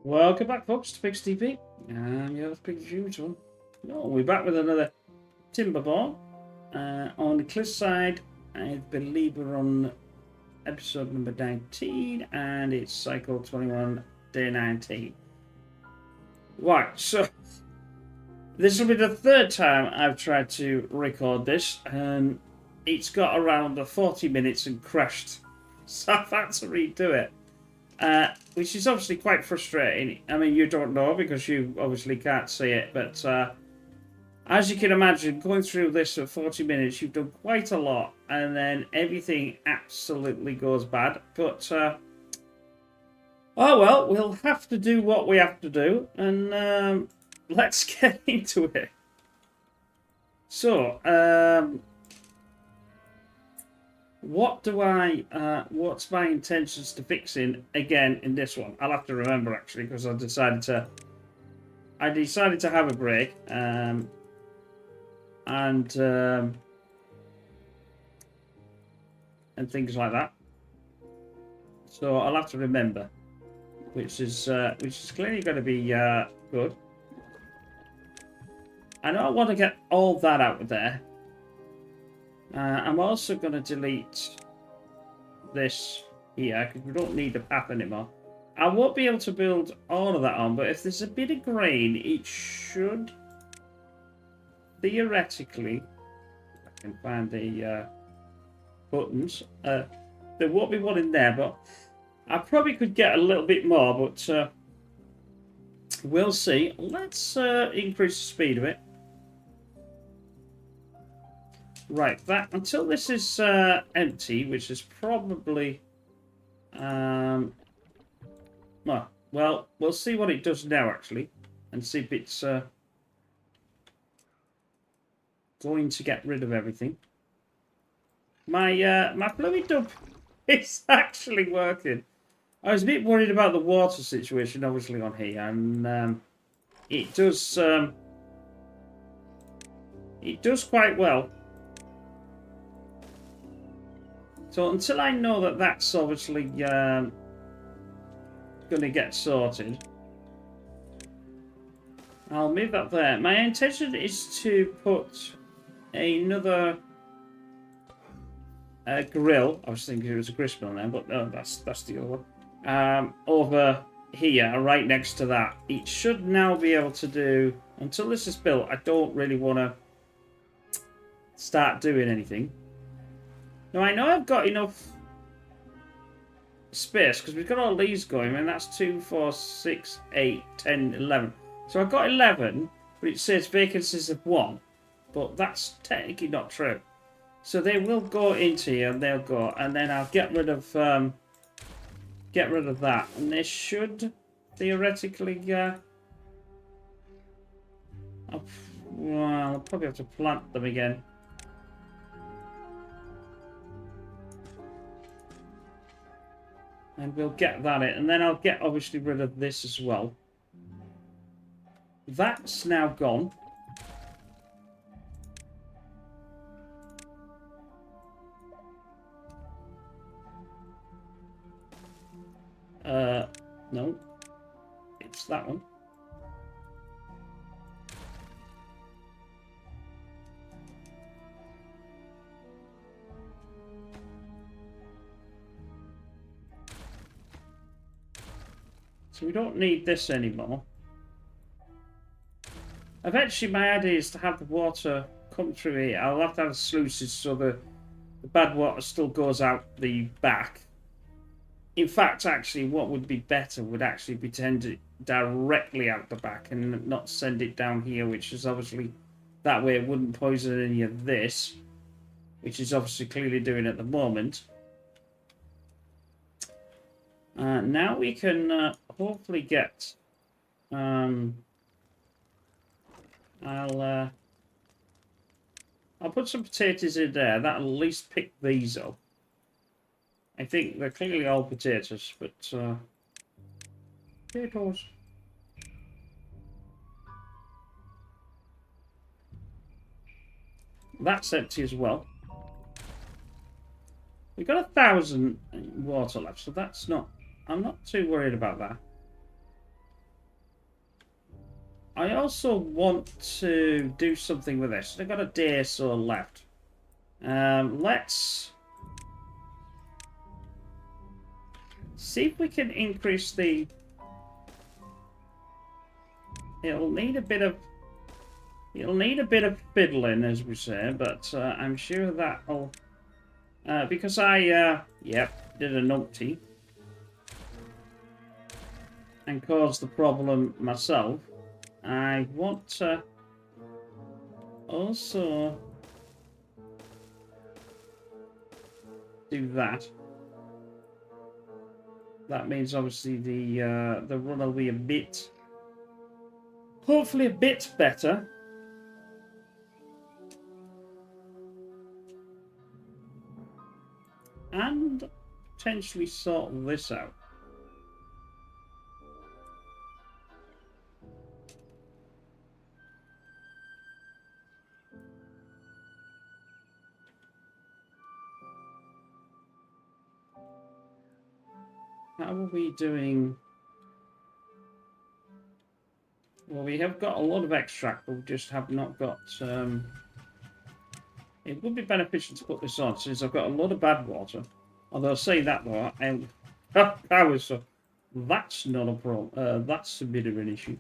Welcome back, folks, to Pig's TP. I'm your host, Pig's usual. We're back with another timber ball. On the cliffside, I believe we're on episode number 19, and it's cycle 21, day 19. Right, so this will be the third time I've tried to record this, and it's got around the 40 minutes and crashed. So I've had to redo it. Which is obviously quite frustrating. I mean, you don't know because you obviously can't see it, but as you can imagine, going through this for 40 minutes, you've done quite a lot, and then everything absolutely goes bad. But, oh well, we'll have to do what we have to do, and let's get into it. So, what's my intentions to fixing again in this one? I'll have to remember actually because I decided to have a break and things like that. So I'll have to remember, which is clearly going to be good. I know I want to get all that out of there. I'm also going to delete this here because we don't need the path anymore. I won't be able to build all of that on, but if there's a bit of grain, it should theoretically, I can find the buttons. There won't be one in there, but I probably could get a little bit more, but we'll see. Let's increase the speed of it. Right, that until this is empty, which is probably well, we'll see what it does now actually, and see if it's going to get rid of everything. My fluid dump is actually working. I was a bit worried about the water situation, obviously on here, and it does quite well. So until I know that that's obviously going to get sorted, I'll move that there. My intention is to put another grill. I was thinking it was a grist mill now, but no, that's the other one. Over here, right next to that. It should now be able to do, until this is built, I don't really want to start doing anything. Now, I know I've got enough space because we've got all these going, and that's 2, 4, 6, 8, 10, 11. So I've got 11, but it says vacancies of 1, but that's technically not true. So they will go into here, and they'll go, and then I'll get rid of that, and they should theoretically. I'll probably have to plant them again. And we'll get that in. And then I'll get, obviously, rid of this as well. That's now gone. No. It's that one. So we don't need this anymore. Eventually my idea is to have the water come through here. I'll have to have sluices so the bad water still goes out the back. In fact, actually, what would be better would actually be to send it directly out the back and not send it down here, which is obviously, that way it wouldn't poison any of this, which is obviously clearly doing at the moment. Now we can hopefully get. I'll put some potatoes in there. That'll at least pick these up. I think they're clearly all potatoes, but potatoes. That's empty as well. We've got 1,000 water left, so that's not. I'm not too worried about that. I also want to do something with this. I've got a day or so left. Let's see if we can increase the... It'll need a bit of fiddling, as we say, but I'm sure that'll... because I, did a numpty and caused the problem myself, I want to also do that. That means obviously the run will be a bit, hopefully a bit better. And potentially sort this out. How are we doing? Well, we have got a lot of extract, but we just have not got... It would be beneficial to put this on, since I've got a lot of bad water. Although I say that though, that's not a problem. That's a bit of an issue.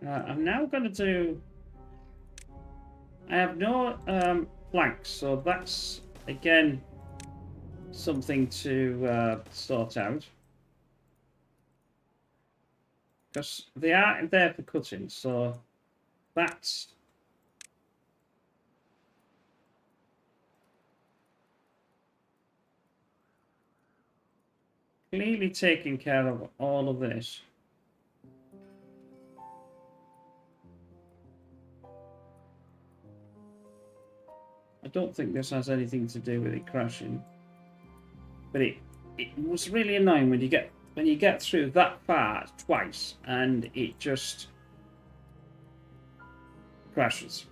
I'm now going to do... I have no planks, so that's, again, something to sort out. Because they are there for cutting, so that's... clearly taking care of all of this. I don't think this has anything to do with it crashing, but it was really annoying when you get through that far twice and it just crashes.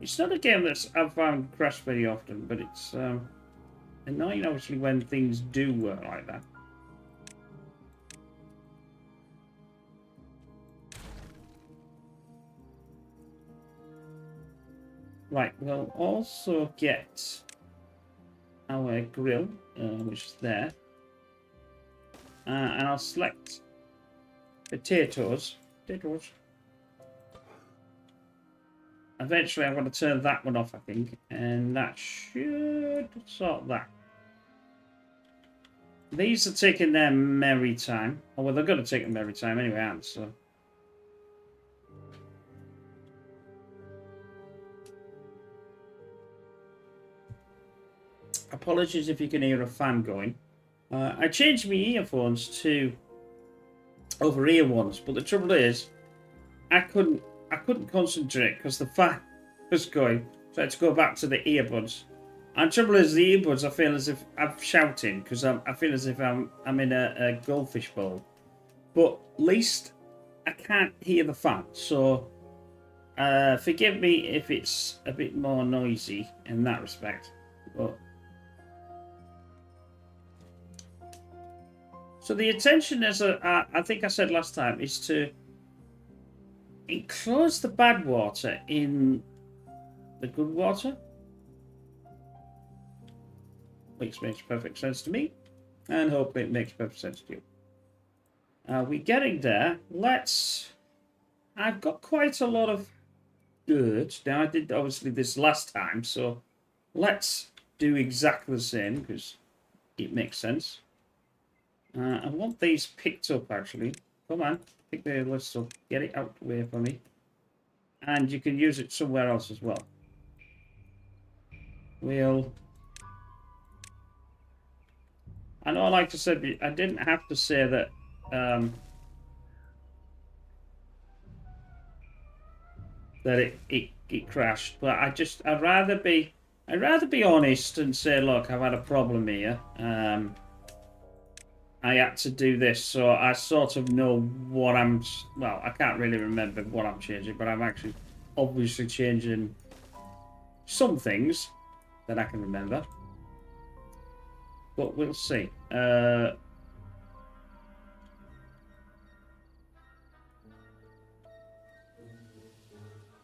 It's not a game that I've found crash very often, but it's annoying obviously when things do work like that. Right, we'll also get our grill, which is there. And I'll select potatoes. Eventually I'm going to turn that one off, I think. And that should sort that. These are taking their merry time. Oh, well, they're going to take their merry time anyway, aren't they? So... apologies if you can hear a fan going. I changed my earphones to over-ear ones, but the trouble is, I couldn't concentrate because the fan was going. So I had to go back to the earbuds. And the trouble is, the earbuds, I feel as if I'm shouting because I feel as if I'm in a goldfish bowl. But at least I can't hear the fan. So forgive me if it's a bit more noisy in that respect. But so the intention, as I think I said last time, is to enclose the bad water in the good water. Which makes perfect sense to me. And hopefully it makes perfect sense to you. We're getting there. I've got quite a lot of dirt. Now, I did obviously this last time, so let's do exactly the same because it makes sense. I want these picked up, actually. Come on, pick the list up. Get it out the way for me. And you can use it somewhere else as well. I know I like to say, I didn't have to say that that it crashed, but I'd rather be honest and say, look, I've had a problem here. I had to do this, so I sort of know what I'm... Well, I can't really remember what I'm changing, but I'm actually obviously changing some things that I can remember. But we'll see.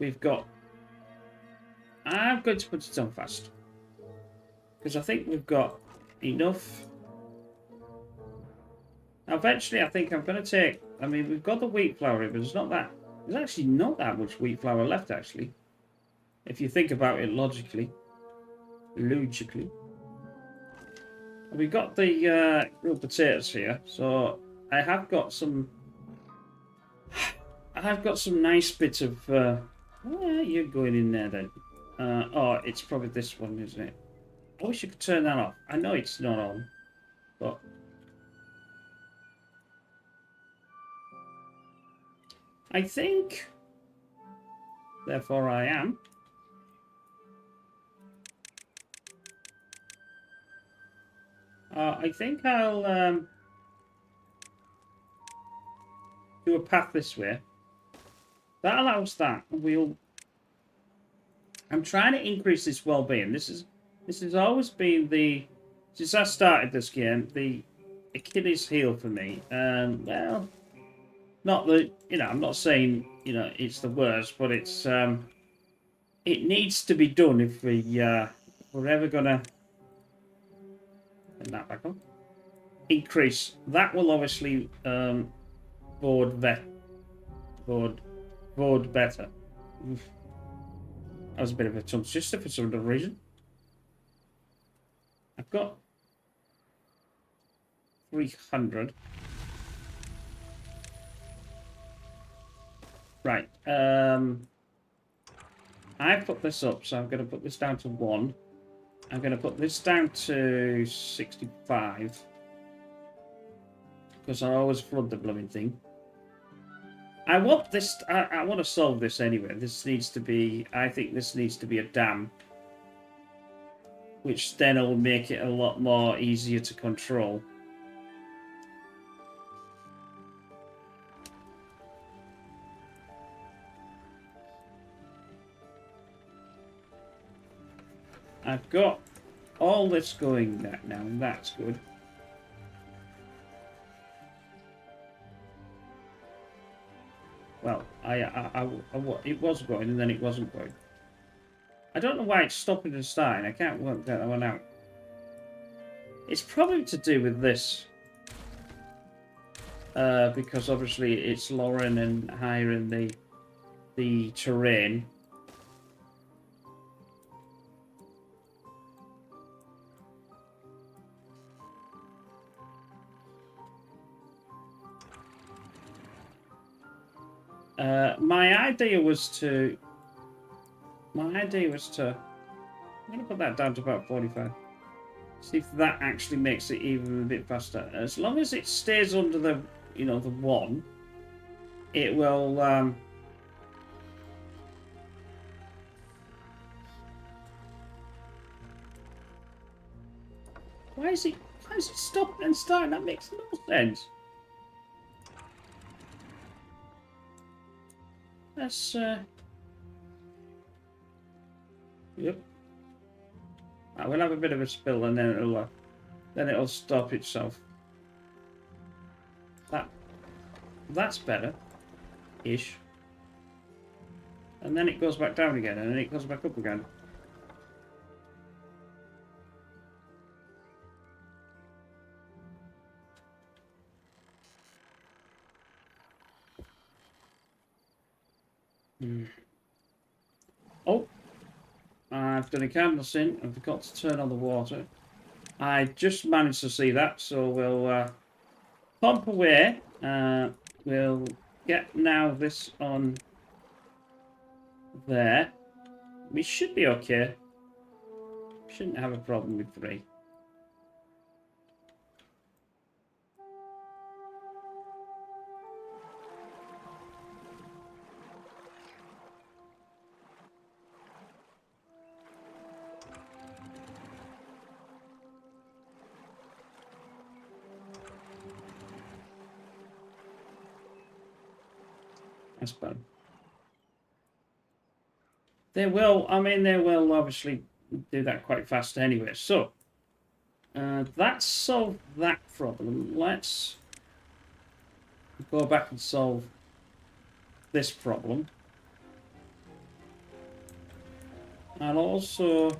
We've got... I'm going to put it on fast. Because I think we've got enough... Eventually, I think I'm going to take... I mean, we've got the wheat flour in, but there's not that... There's actually not that much wheat flour left, actually. If you think about it logically. Logically. We've got the grilled potatoes here, so I have got some... I have got some nice bits of... where are you going in there, then? Oh, it's probably this one, isn't it? I wish you could turn that off. I know it's not on, but... I think... Therefore I am. I think I'll do a path this way. That allows that. We'll... I'm trying to increase this well-being. This has always been the... Since I started this game, the Achilles heel for me. Well... Not that, I'm not saying, it's the worst, but it's, it needs to be done if we're ever gonna, turn that back on, increase. That will obviously, board better. Oof. That was a bit of a tongue twister for some other reason. I've got 300. Right, I put this up, so I'm going to put this down to 1. I'm going to put this down to 65. Because I always flood the blooming thing. I want this, I want to solve this anyway. This needs to be, I think this needs to be a dam. Which then will make it a lot more easier to control. I've got all this going now, and that's good. Well, it was going, and then it wasn't going. I don't know why it's stopping and starting. I can't work that one out. It's probably to do with this. Because obviously it's lowering and higher in the terrain. My idea was to... I'm going to put that down to about 45. See if that actually makes it even a bit faster. As long as it stays under the, the 1, it will... Why is it stopping and starting? That makes no sense. That's, Yep. We'll have a bit of a spill and then it'll stop itself. That's better. Ish. And then it goes back down again, and then it goes back up again. Oh, I've done a canvassing and forgot to turn on the water. I just managed to see that, so we'll pump away. We'll get now this on there. We should be okay. Shouldn't have a problem with 3. That's better. They will, I mean, they will obviously do that quite fast anyway. So, that solved that problem. Let's go back and solve this problem. I'll also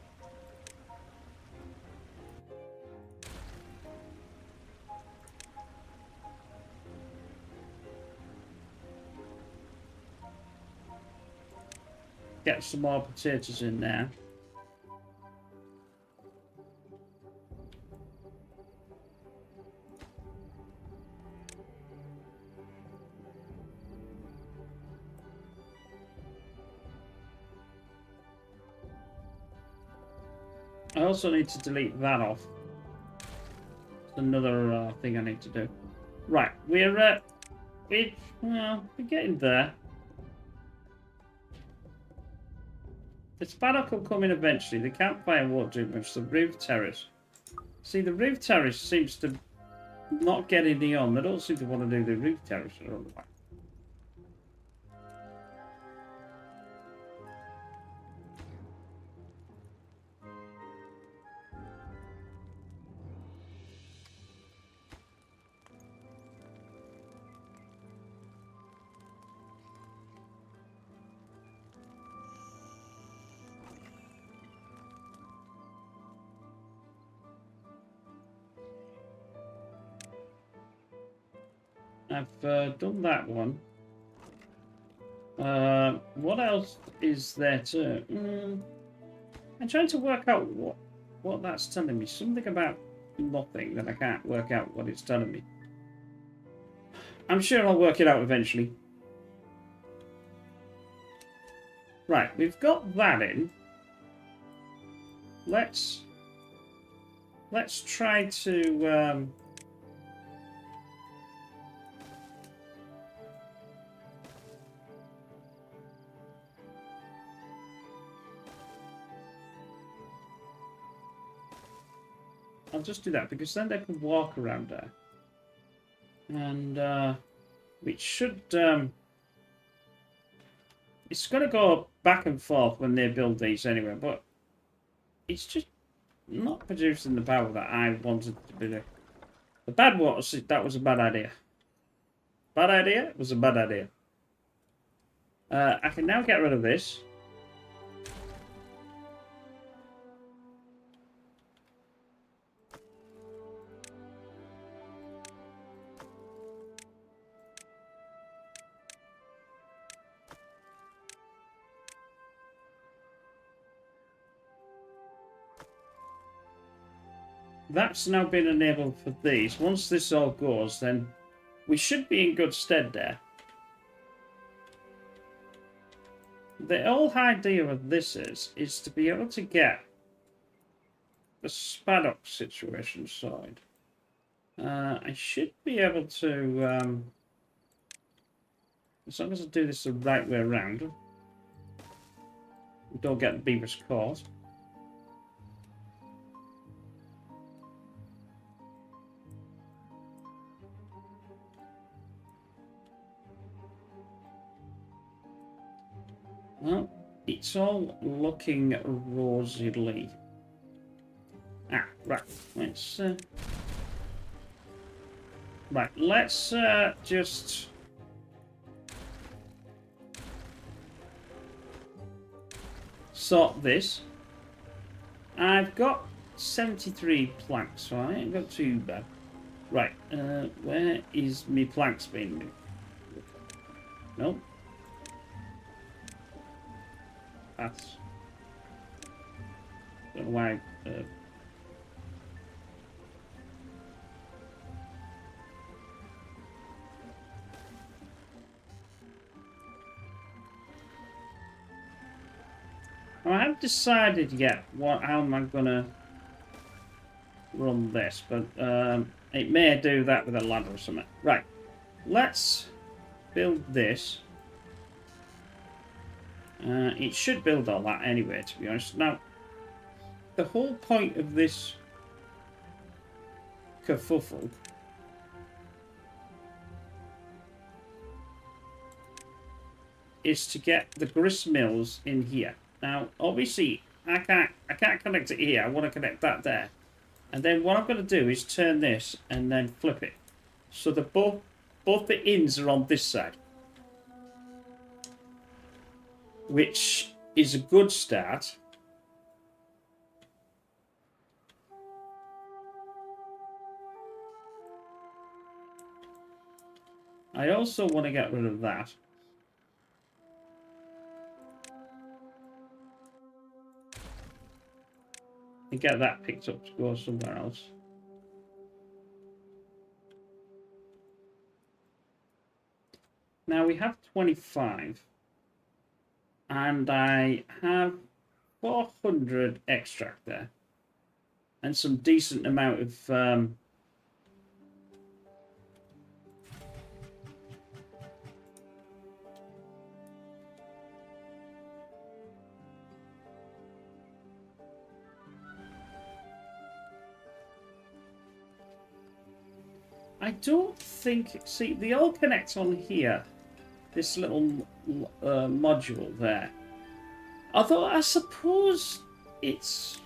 get some more potatoes in there. I also need to delete that off. It's another thing I need to do. Right, we're getting there. The paddock will come in eventually. The campfire won't do much. The roof terrace. See, the roof terrace seems to not get any on. They don't seem to want to do the roof terrace. I don't know why. I've done that one. What else is there to... I'm trying to work out what that's telling me. Something about nothing that I can't work out what it's telling me. I'm sure I'll work it out eventually. Right, we've got that in. Let's try to... I'll just do that, because then they can walk around there. And it should... it's going to go back and forth when they build these anyway, but it's just not producing the power that I wanted to be there. The bad water, that was a bad idea. Bad idea? It was a bad idea. I can now get rid of this. That's now been enabled for these. Once this all goes, then we should be in good stead there. The whole idea of this is to be able to get the spaddock situation sorted. I should be able to, as long as I do this the right way around, we don't get the beavers caught. Well, it's all looking rosily. Ah, right. Let's just sort this. I've got 73 planks, so I ain't got too bad. Right, where is me planks being moved? Nope. That's... don't know why... I haven't decided yet how am I gonna run this, but it may do that with a ladder or something. Right, let's build this. It should build all that anyway, to be honest. Now, the whole point of this kerfuffle is to get the grist mills in here. Now, obviously, I can't connect it here. I want to connect that there. And then what I'm going to do is turn this and then flip it. So the both the ends are on this side. Which is a good start. I also want to get rid of that. And get that picked up to go somewhere else. Now we have 25. And I have 400 extract there. And some decent amount of... I don't think... See, they all connect on here. This little module there. Although I suppose it's...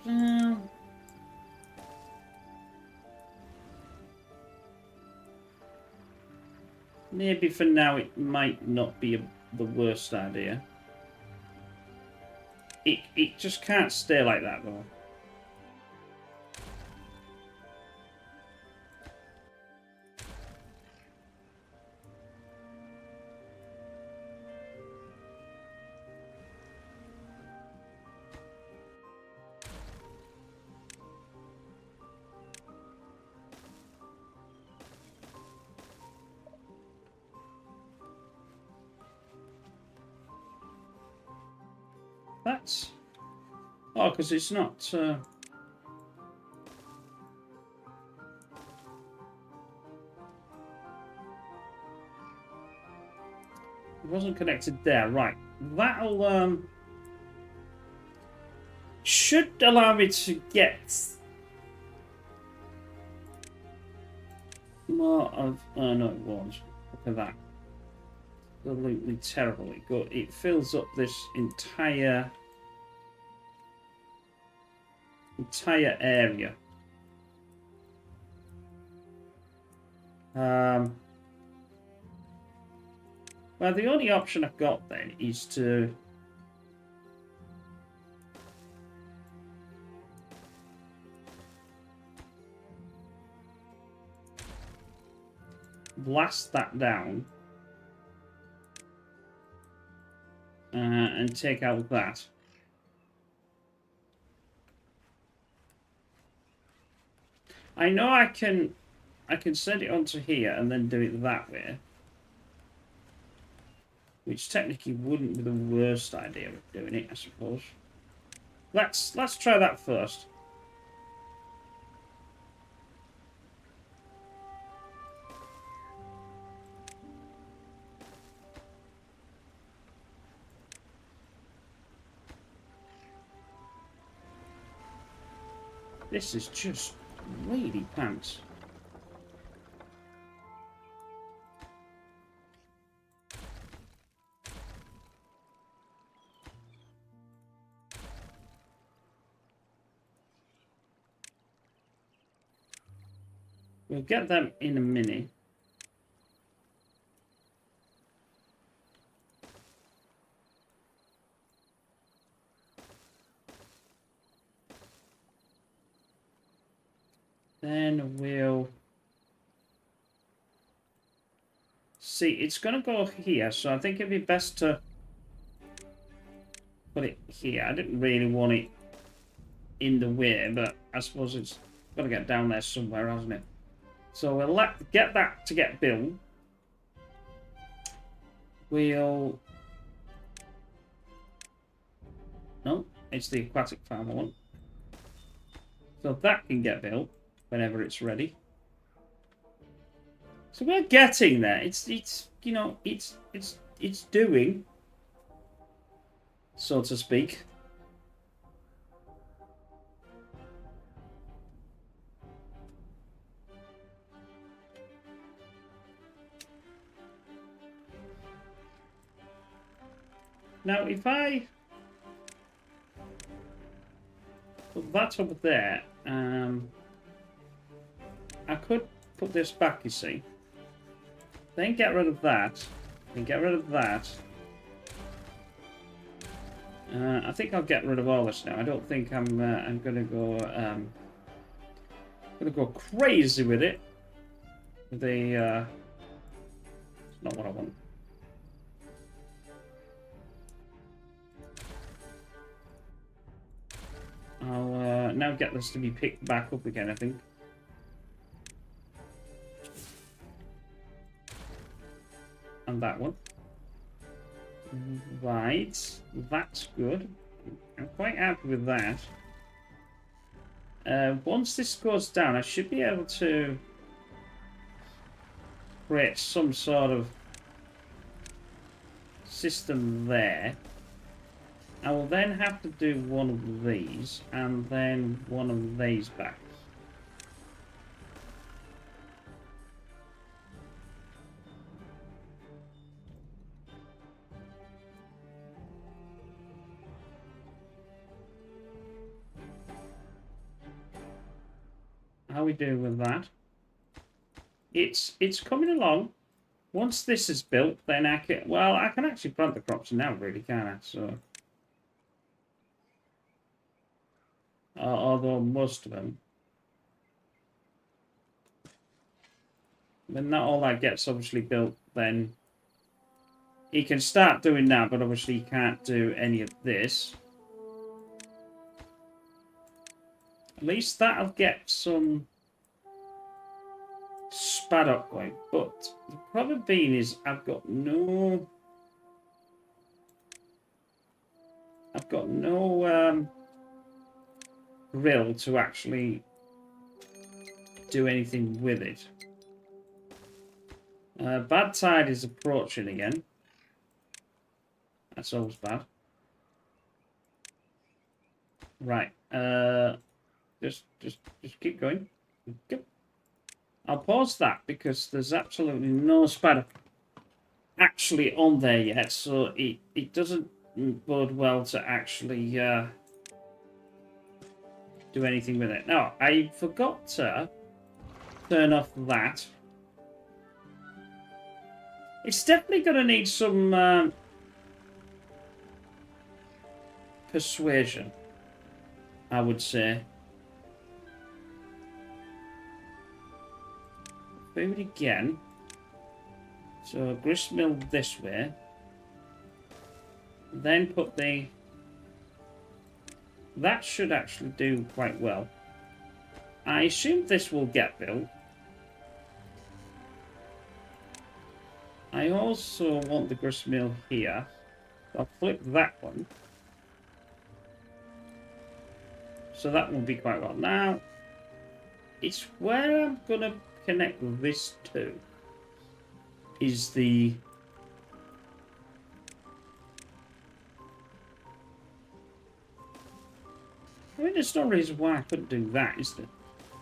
maybe for now it might not be the worst idea. It just can't stay like that though. That's... oh, because it's not... it wasn't connected there. Right. That'll... should allow me to get... more of... oh, no, it won't. Look at that. Absolutely terrible. It fills up this entire area. Well, the only option I've got then is to blast that down. And take out that. I know I can send it onto here and then do it that way. Which technically wouldn't be the worst idea of doing it, I suppose. Let's try that first. This is just really pants. We'll get them in a minute. Then we'll see. It's going to go here, so I think it'd be best to put it here. I didn't really want it in the way, but I suppose it's got to get down there somewhere, hasn't it? So we'll get that to get built. We'll... no, it's the aquatic farm I want. So that can get built whenever it's ready. So we're getting there. It's you know, it's doing, so to speak. Now, if I put that over there, I could put this back, you see. Then get rid of that. Then get rid of that. I think I'll get rid of all this now. I don't think I'm gonna go crazy with it. It's not what I want. I'll now get this to be picked back up again, I think. And that one. Right, that's good. I'm quite happy with that. Once this goes down, I should be able to create some sort of system there. I will then have to do one of these and then one of these back. How are we doing with that? It's coming along. Once this is built, then I can actually plant the crops now, really, can't I? So, although most of them, when not all that gets obviously built, then he can start doing that, but obviously he can't do any of this. At least that'll get some spad up going. But the problem being is I've got no grill to actually do anything with it. Bad tide is approaching again. That's always bad. Right. Just keep going. Yep. I'll pause that because there's absolutely no spider actually on there yet, so it doesn't bode well to actually do anything with it. Now, I forgot to turn off that. It's definitely going to need some persuasion, I would say. Move it again. So gristmill this way. Then put the... That should actually do quite well. I assume this will get built. I also want the gristmill here. I'll flip that one. So that will be quite well. Now, it's where I'm going to connect this to. Is the... I mean, there's no reason why I couldn't do that, is there?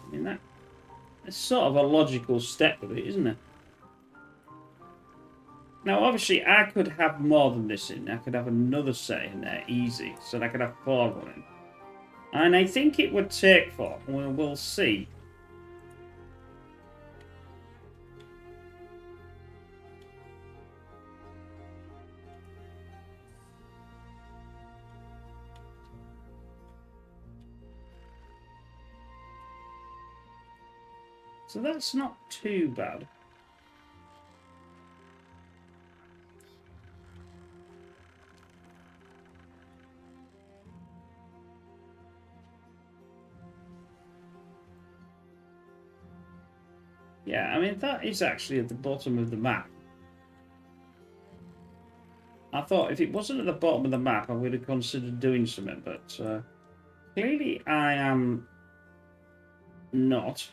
I mean, that's sort of a logical step of it, isn't it? Now, obviously, I could have more than this in. I could have another set in there, easy. So that I could have 4 running. And I think it would take 4. We'll see. So that's not too bad. Yeah, I mean, that is actually at the bottom of the map. I thought if it wasn't at the bottom of the map, I would have considered doing something, but clearly I am not.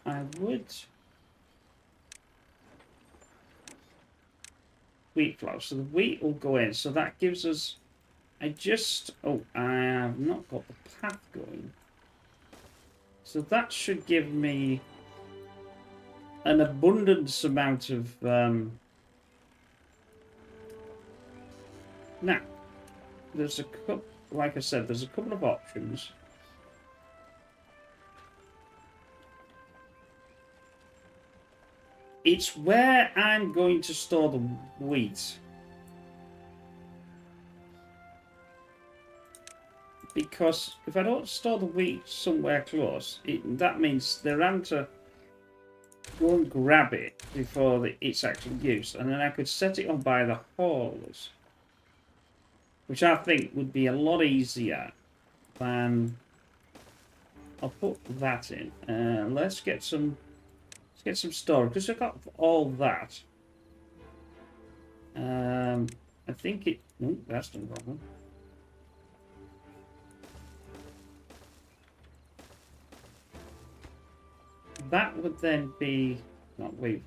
I would... Wheat flour. So the wheat will go in. So that gives us... I have not got the path going. So that should give me an abundance amount of now there's a couple, like I said, there's a couple of options. It's where I'm going to store the wheat. Because if I don't store the wheat somewhere close, that means they're having to go and grab it before it's actually used. And then I could set it on by the haulers, which I think would be a lot easier than... I'll put that in. Let's get some storage, because I've got all that. I think it... Oh, that's no problem. That would then be not wheat,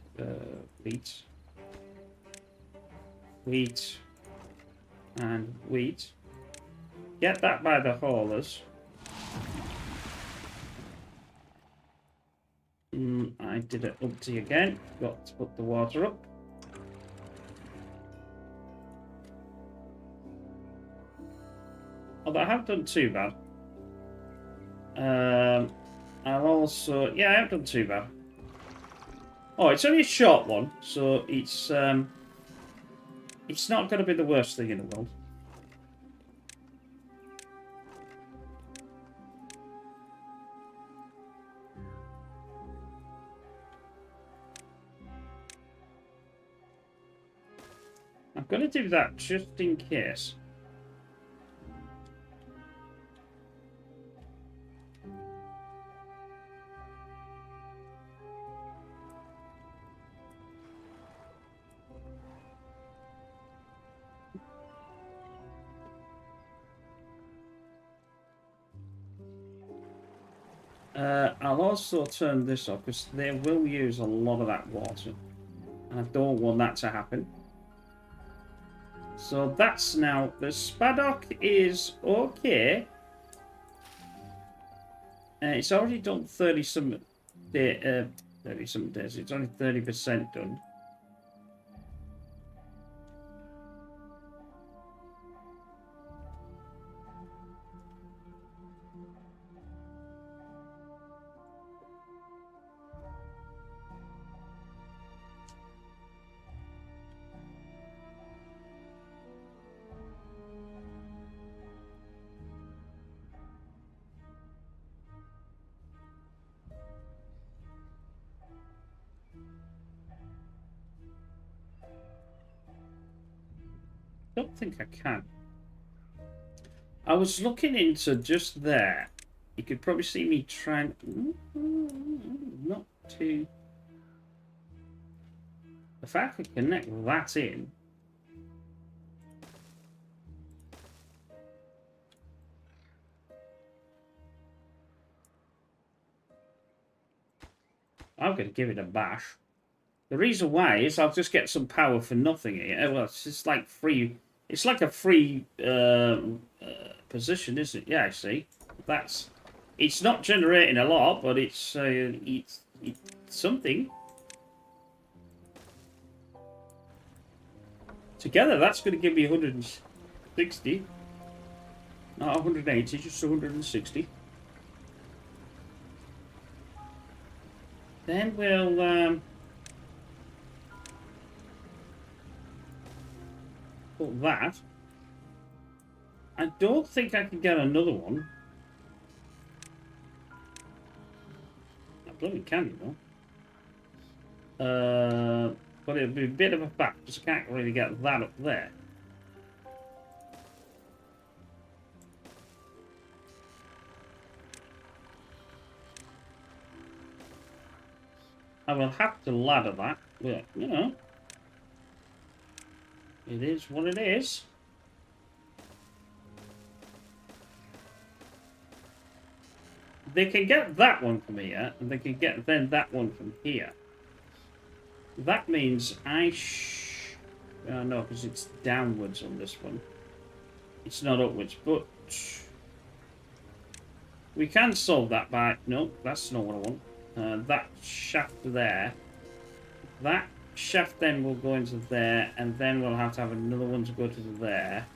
wheat, and wheat. Get that by the haulers. I did it empty again. Got to put the water up. Although I haven't done too bad. I'll also... Yeah, I haven't done too bad. Oh, it's only a short one, so it's not going to be the worst thing in the world. I'm going to do that just in case. I'll also turn this off because they will use a lot of that water. And I don't want that to happen. So that's now... The Spaddock is okay. It's already done 30-some days. It's only 30% done. Don't think I can. I was looking into just there. You could probably see me trying... Not too... If I could connect that in... I'm going to give it a bash. The reason why is I'll just get some power for nothing here. Well, it's just like free... It's like a free position, isn't it? Yeah, I see. That's... It's not generating a lot, but it's something. Together, that's going to give me 160. Not 180, just 160. Then we'll... put that. I don't think I can get another one. I bloody can, you know. But it'll be a bit of a fact because I can't really get that up there. I will have to ladder that, but you know. It is what it is. They can get that one from here, and they can get then that one from here. That means no, because it's downwards on this one. It's not upwards, but we can solve that by... No, that's not what I want. That shaft there That shaft then will go into there, and then we'll have to have another one to go to there.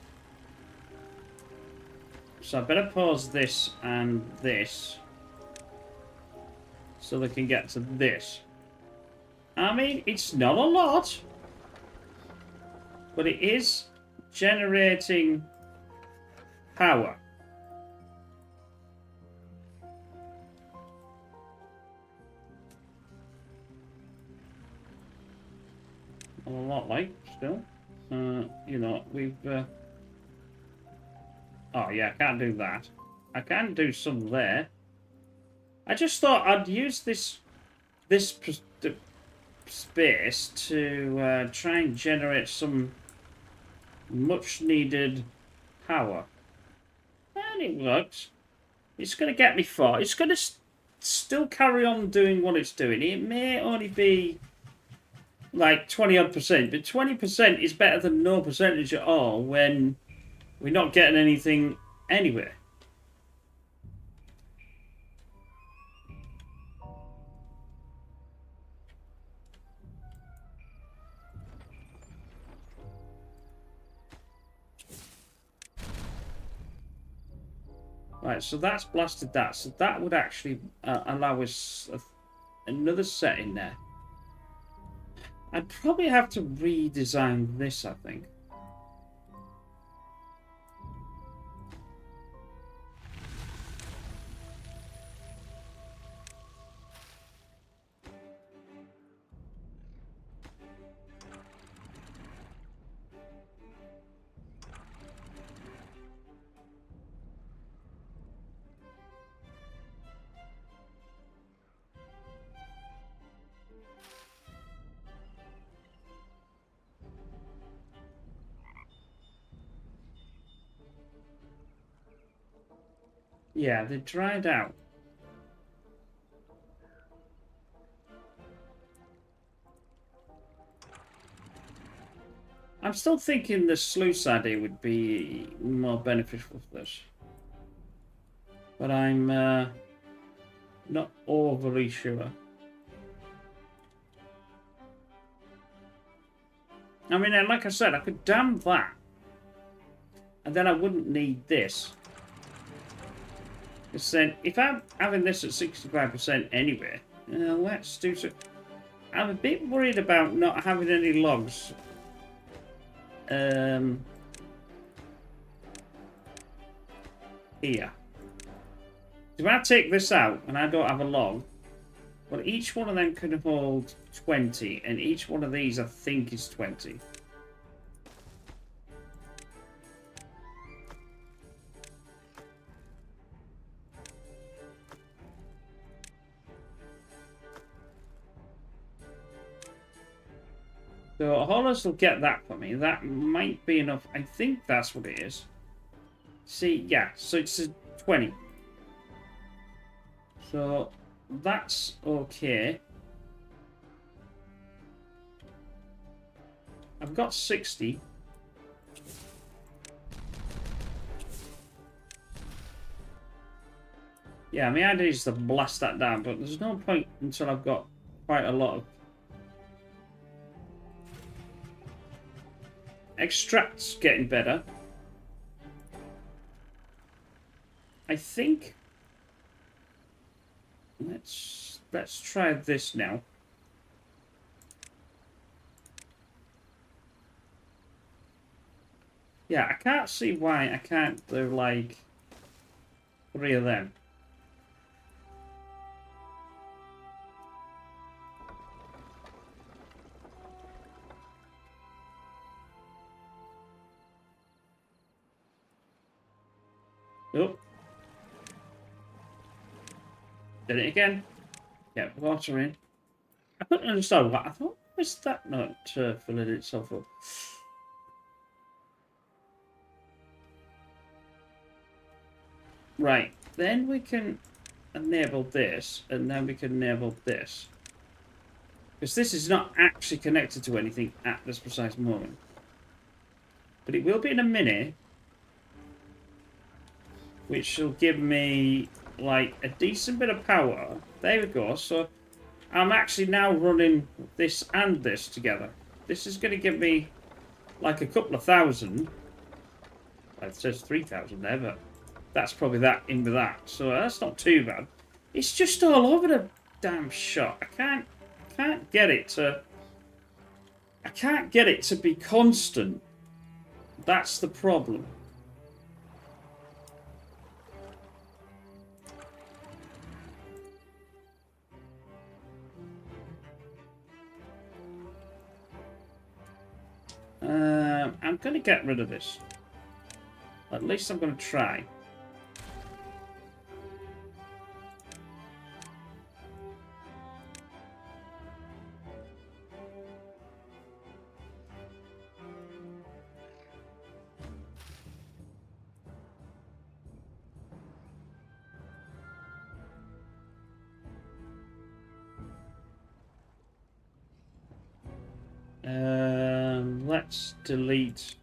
So I better pause this and this so they can get to this. I mean, it's not a lot, but it is generating power. A lot like, still. You know, we've... Oh, yeah, I can't do that. I can do some there. I just thought I'd use this space to try and generate some much-needed power. And it works. It's going to get me far. It's going to still carry on doing what it's doing. It may only be like 20-odd%, but 20% is better than no percentage at all when we're not getting anything anywhere. Right, so that's blasted that. So that would actually allow us another set in there. I'd probably have to redesign this, I think. Yeah, they dried out. I'm still thinking the sluice idea would be more beneficial for this. But I'm not overly sure. I mean, like I said, I could dam that. And then I wouldn't need this. Because then, if I'm having this at 65% anyway, let's do so. I'm a bit worried about not having any logs. Here. So if I take this out and I don't have a log, well, each one of them can hold 20, and each one of these I think is 20. So Hollis will get that for me. That might be enough. I think that's what it is. See, yeah, so it's a 20. So that's okay. I've got 60. Yeah, my idea is to blast that down, but there's no point until I've got quite a lot of extracts getting better. I think let's try this now. Yeah, I can't see why I can't do like 3 of them. Oh. Did it again. Get water in. I couldn't understand what I thought. Was that not filling itself up? Right. Then we can enable this, and then we can enable this. Because this is not actually connected to anything at this precise moment. But it will be in a minute. Which will give me like a decent bit of power. There we go. So I'm actually now running this and this together. This is going to give me like a couple of thousand. It says 3,000 there, but that's probably that in with that. So that's not too bad. It's just all over the damn shot. I can't get it to. I can't get it to be constant. That's the problem. I'm going to get rid of this. At least I'm going to try. Let's delete.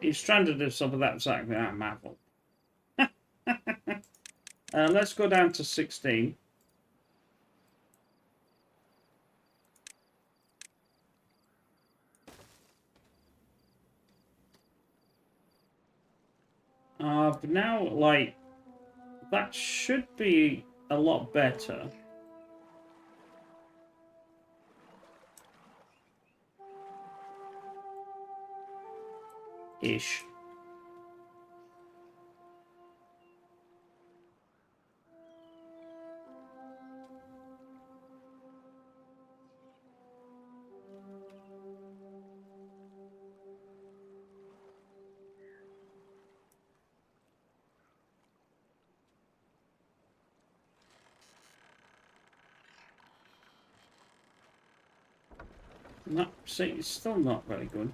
He's trying to do some of that exactly. Ah, Marvel. Let's go down to 16. But now, like, that should be a lot better. Ish. No, see, it's still not very good.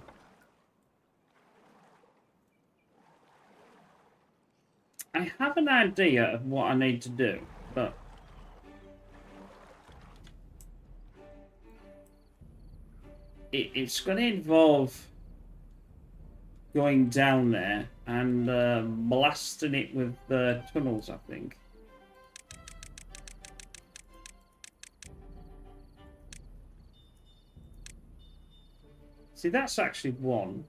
I have an idea of what I need to do, but it's going to involve going down there and blasting it with tunnels, I think. See, that's actually one.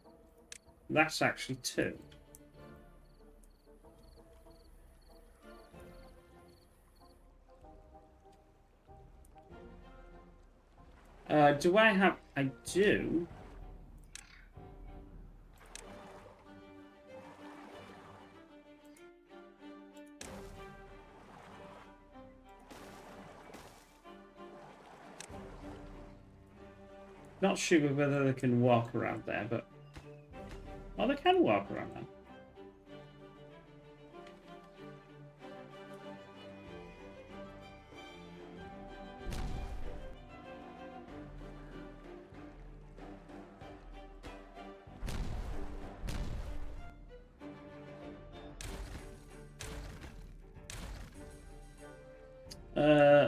That's actually two. Do I have... I do. Not sure whether they can walk around there, but... Oh, they can walk around there.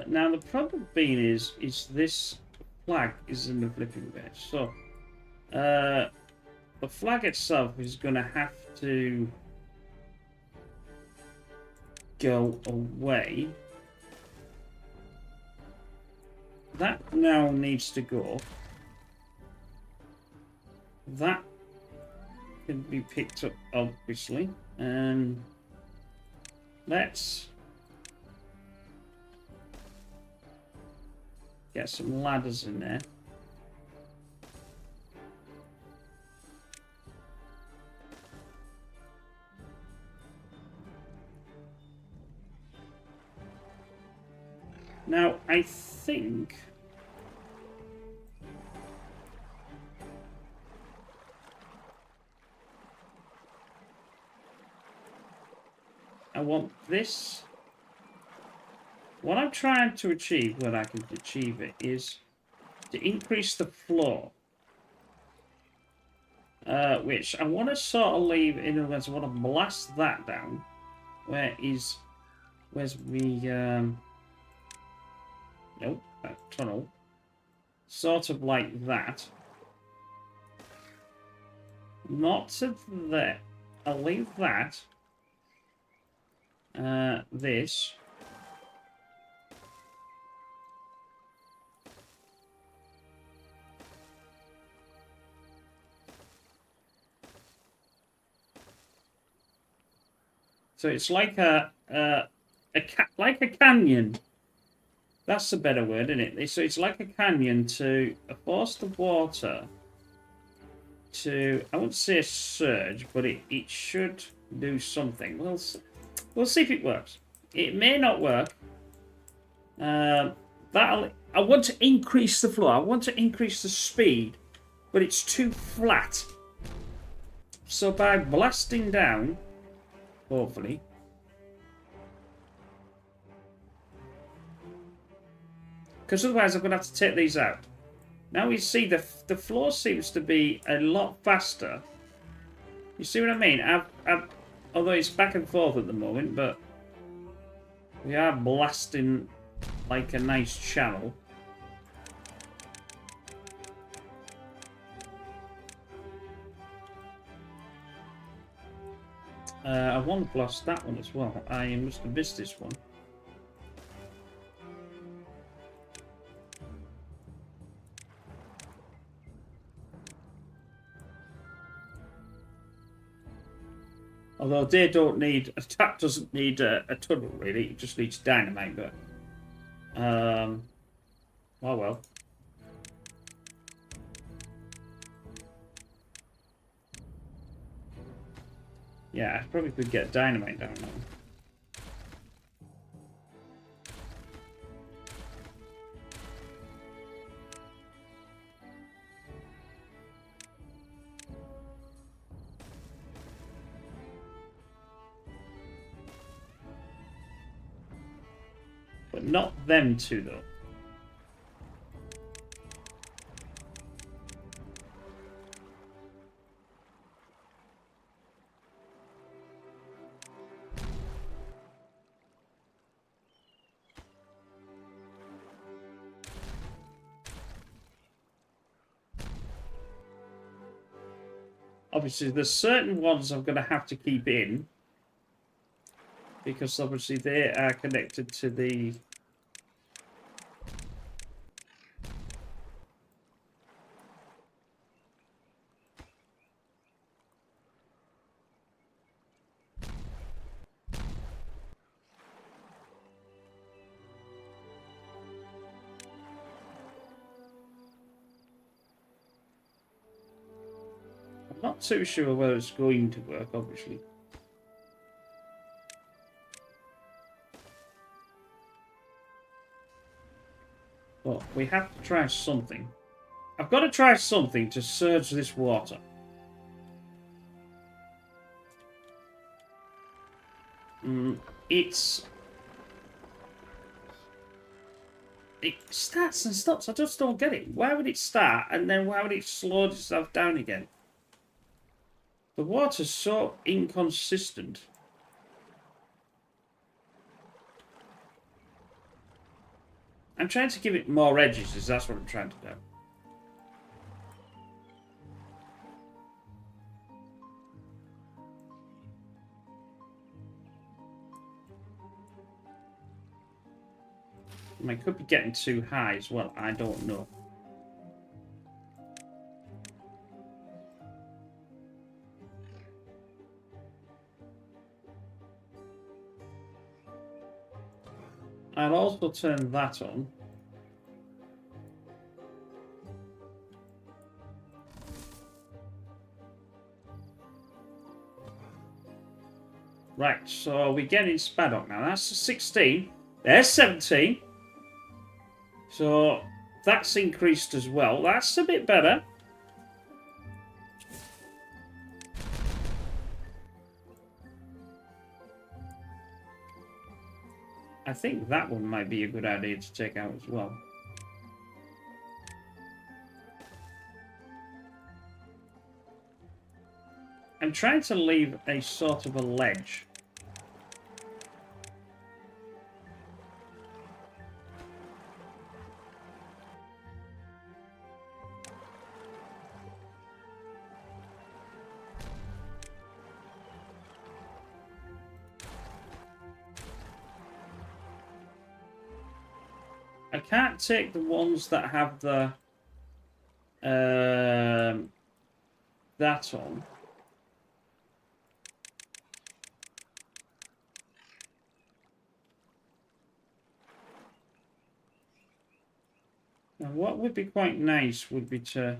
Now the problem being is this flag is in the flipping bit. So the flag itself is going to have to go away. That now needs to go. That can be picked up, obviously. Let's get some ladders in there. Now, I think... I want this. What I'm trying to achieve, when I can achieve it, is to increase the floor. Which I want to sort of leave, in other words, I want to blast that down. Where's the, nope, that tunnel. Sort of like that. Not to there. I'll leave that. This. So it's like a canyon. That's a better word, isn't it? So it's like a canyon to force the water to, I wouldn't say a surge, but it should do something. We'll see if it works. It may not work. I want to increase the flow. I want to increase the speed, but it's too flat. So by blasting down, hopefully, because otherwise I'm going to have to take these out. Now we see the floor seems to be a lot faster. You see what I mean? Although it's back and forth at the moment, but we are blasting like a nice channel. I want to blast that one as well. I must have missed this one. Although they don't need, a tap doesn't need a tunnel really, it just needs dynamite, but oh well. Yeah, I probably could get dynamite down now. But not them two, though. Obviously, there's certain ones I'm going to have to keep in. Because obviously they are connected to the... I'm not too sure whether it's going to work, obviously. But we have to try something. I've got to try something to surge this water. It starts and stops. I just don't get it. Why would it start and then why would it slow itself down again? The water's so inconsistent. I'm trying to give it more edges, that's what I'm trying to do. I could be getting too high as well, I don't know. I'll also turn that on. Right, so we're getting Spaddock now. That's 16. There's 17. So that's increased as well. That's a bit better. I think that one might be a good idea to take out as well. I'm trying to leave a sort of a ledge. I can't take the ones that have the that on. Now, what would be quite nice would be to...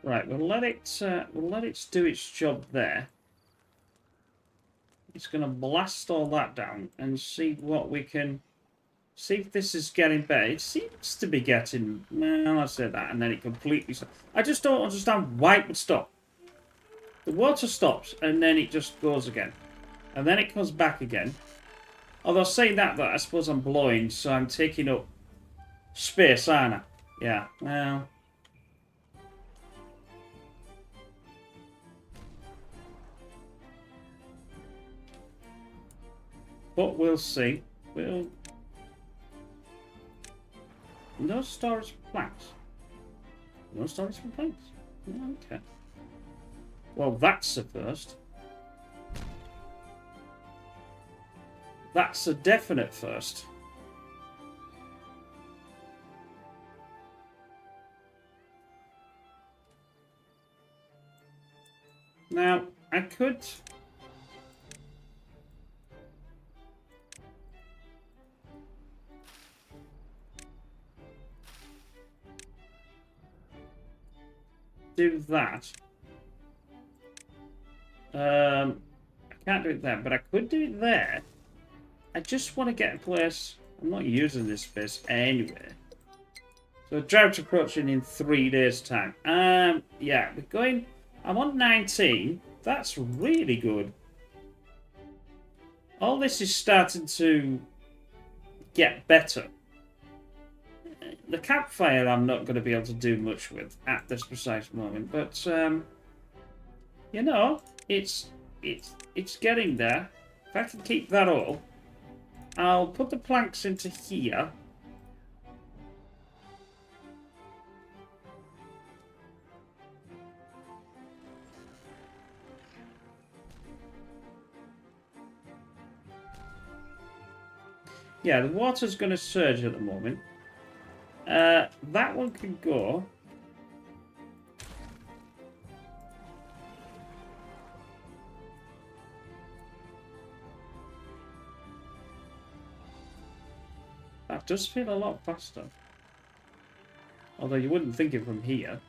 Right, we'll let it do its job there. It's going to blast all that down and see what we can... See if this is getting better. It seems to be getting... Well, I say that, and then it completely stops. I just don't understand why it would stop. The water stops, and then it just goes again. And then it comes back again. Although saying that, I suppose I'm blowing, so I'm taking up space, aren't I? Yeah, well... But we'll see. We'll... No storage for planks. No storage for planks. Okay. Well, that's a first. That's a definite first. Now, I could... do that. I can't do it there, but I could do it there. I just want to get a place. I'm not using this space anyway. So drought approaching in 3 days' time. Yeah, we're going. I'm on 19. That's really good. All this is starting to get better. The campfire I'm not going to be able to do much with at this precise moment, but you know, it's getting there. If I can keep that all, I'll put the planks into here. Yeah, the water's going to surge at the moment. That one can go. That does feel a lot faster. Although you wouldn't think it from here.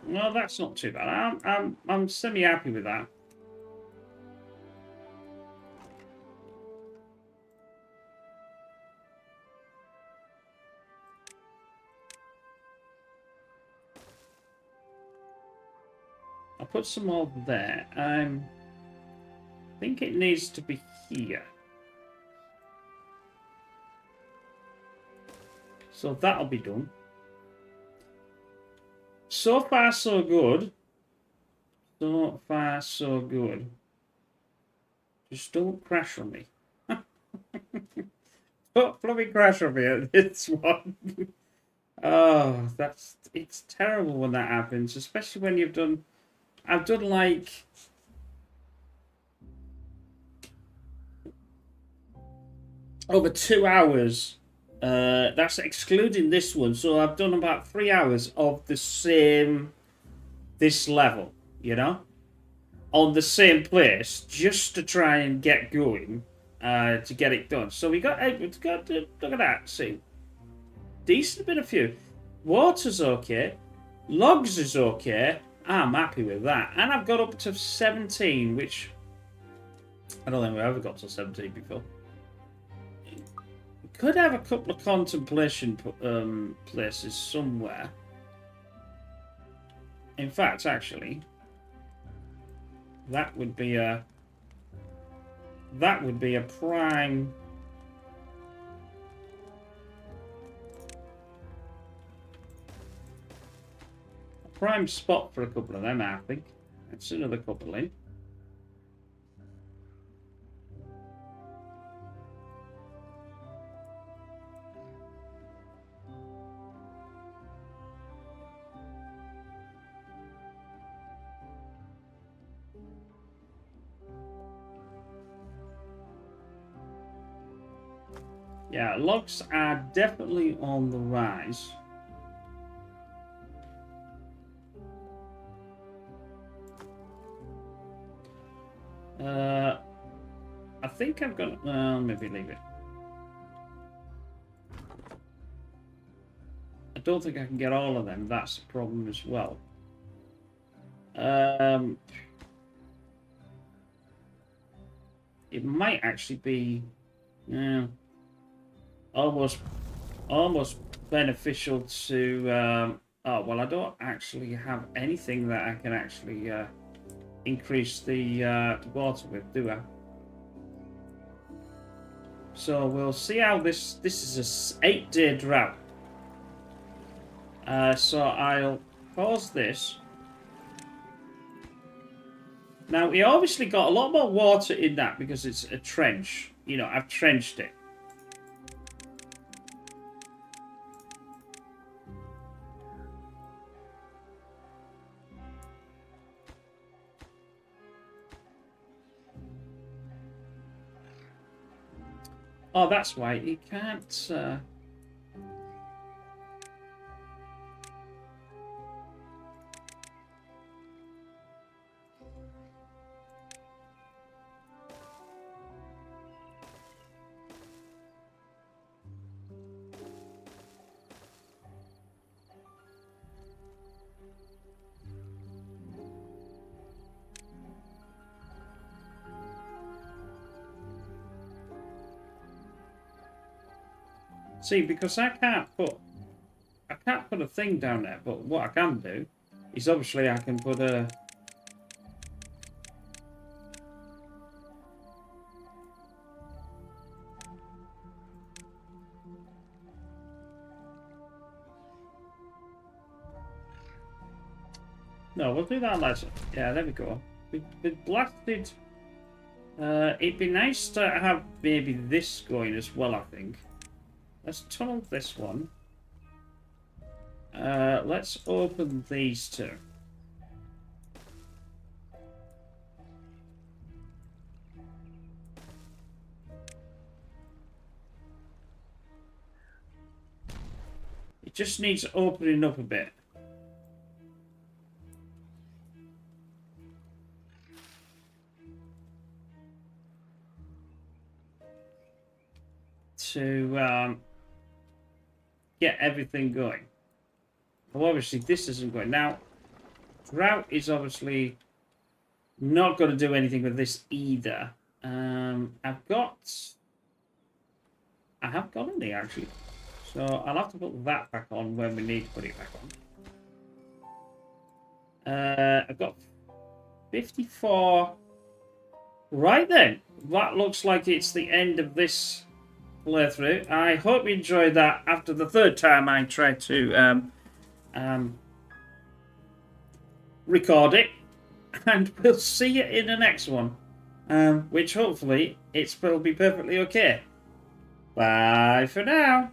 No, that's not too bad. I'm semi happy with that. I'll put some more there. think it needs to be here. So that'll be done. So far, so good. So far, so good. Just don't crash on me. Don't bloody crash on me at this one. Oh, it's terrible when that happens, especially when I've done like over 2 hours. That's excluding this one, so I've done about 3 hours of this level, you know, on the same place, just to try and get going, to get it done. So we got look at that, see, decent bit of fuel. Water's okay, logs is okay. I'm happy with that, and I've got up to 17, which I don't think we ever got to 17 before. Could have a couple of contemplation places somewhere. In fact, actually, that would be a prime spot for a couple of them, I think. That's another couple in. Yeah, logs are definitely on the rise. I think I've got... maybe leave it. I don't think I can get all of them. That's the problem as well. It might actually be... almost beneficial to... oh, well, I don't actually have anything that I can actually increase the water with, do I? So we'll see how this is a 8-day drought. So I'll pause this. Now, we obviously got a lot more water in that because it's a trench. You know, I've trenched it. Oh, that's why you can't... See, because I can't put a thing down there, but what I can do is obviously I can put a... No, we'll do that later. Yeah, there we go. We blasted... it'd be nice to have maybe this going as well, I think. Let's tunnel this one. Let's open these two. It just needs opening up a bit. To get everything going. Well, obviously this isn't going. Now, drought is obviously not going to do anything with this either. I have got any actually. So I'll have to put that back on when we need to put it back on. I've got 54 Right then, that looks like it's the end of this playthrough. I hope you enjoyed that after the third time I tried to record it. And we'll see you in the next one, which hopefully will be perfectly okay. Bye for now.